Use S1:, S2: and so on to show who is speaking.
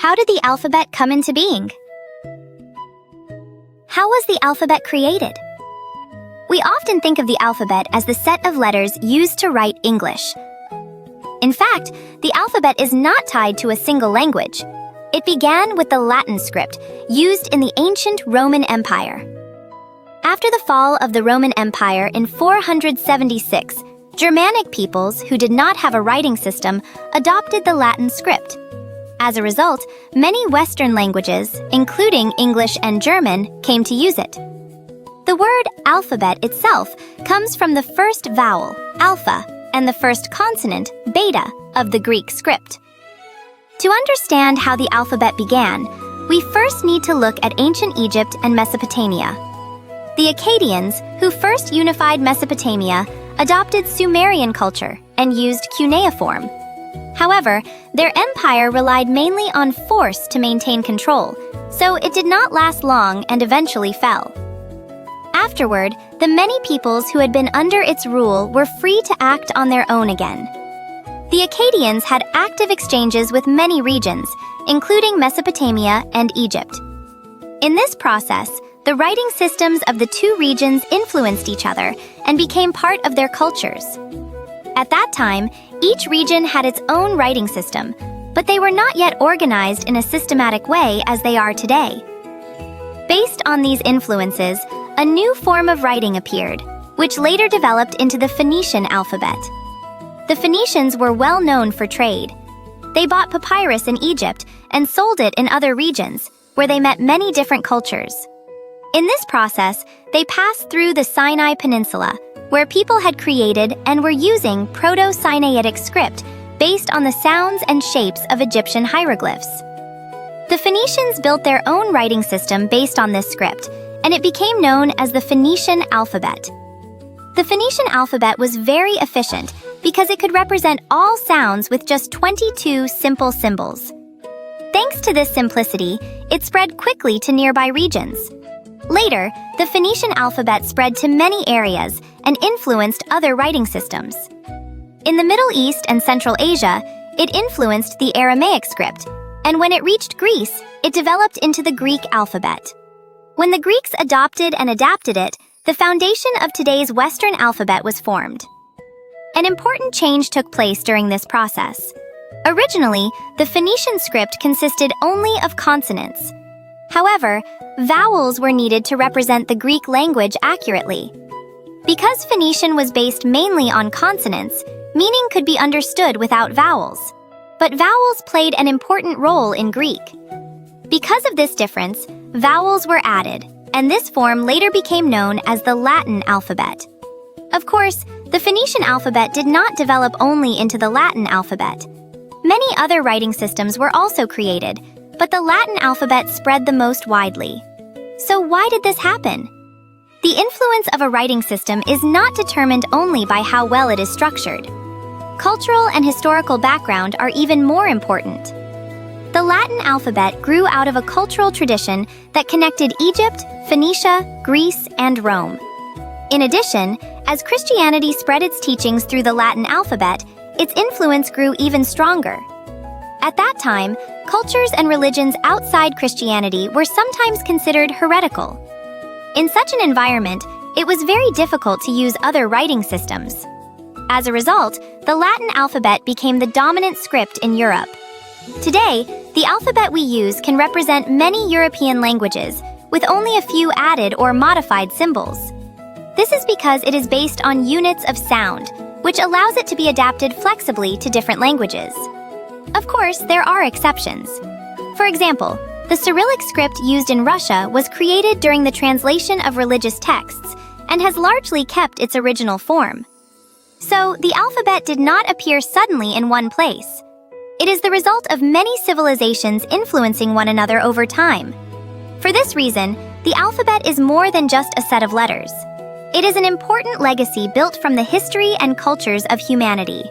S1: How did the alphabet come into being? How was the alphabet created? We often think of the alphabet as the set of letters used to write English. In fact, the alphabet is not tied to a single language. It began with the Latin script, used in the ancient Roman Empire. After the fall of the Roman Empire in 476, Germanic peoples who did not have a writing system adopted the Latin script. As a result, many Western languages, including English and German, came to use it. The word alphabet itself comes from the first vowel, alpha, and the first consonant, beta, of the Greek script. To understand how the alphabet began, we first need to look at ancient Egypt and Mesopotamia. The Akkadians, who first unified Mesopotamia, adopted Sumerian culture and used cuneiform. However, their empire relied mainly on force to maintain control, so it did not last long and eventually fell. Afterward, the many peoples who had been under its rule were free to act on their own again. The Akkadians had active exchanges with many regions, including Mesopotamia and Egypt. In this process, the writing systems of the two regions influenced each other and became part of their cultures. At that time, each region had its own writing system, but they were not yet organized in a systematic way as they are today. Based on these influences, a new form of writing appeared, which later developed into the Phoenician alphabet. The Phoenicians were well known for trade. They bought papyrus in Egypt and sold it in other regions, where they met many different cultures. In this process, they passed through the Sinai Peninsula, where people had created and were using Proto-Sinaitic script based on the sounds and shapes of Egyptian hieroglyphs. The Phoenicians built their own writing system based on this script, and it became known as the Phoenician alphabet. The Phoenician alphabet was very efficient because it could represent all sounds with just 22 simple symbols. Thanks to this simplicity, it spread quickly to nearby regions. Later, the Phoenician alphabet spread to many areas and influenced other writing systems. In the Middle East and Central Asia, it influenced the Aramaic script, and when it reached Greece, it developed into the Greek alphabet. When the Greeks adopted and adapted it, the foundation of today's Western alphabet was formed. An important change took place during this process. Originally, the Phoenician script consisted only of consonants. However, vowels were needed to represent the Greek language accurately. Because Phoenician was based mainly on consonants, meaning could be understood without vowels. But vowels played an important role in Greek. Because of this difference, vowels were added, and this form later became known as the Latin alphabet. Of course, the Phoenician alphabet did not develop only into the Latin alphabet. Many other writing systems were also created, but the Latin alphabet spread the most widely. So why did this happen? The influence of a writing system is not determined only by how well it is structured. Cultural and historical background are even more important. The Latin alphabet grew out of a cultural tradition that connected Egypt, Phoenicia, Greece, and Rome. In addition, as Christianity spread its teachings through the Latin alphabet, its influence grew even stronger. At that time, cultures and religions outside Christianity were sometimes considered heretical. In such an environment, it was very difficult to use other writing systems. As a result, the Latin alphabet became the dominant script in Europe. Today, the alphabet we use can represent many European languages, with only a few added or modified symbols. This is because it is based on units of sound, which allows it to be adapted flexibly to different languages. Of course, there are exceptions. For example, the Cyrillic script used in Russia was created during the translation of religious texts and has largely kept its original form. So, the alphabet did not appear suddenly in one place. It is the result of many civilizations influencing one another over time. For this reason, the alphabet is more than just a set of letters. It is an important legacy built from the history and cultures of humanity.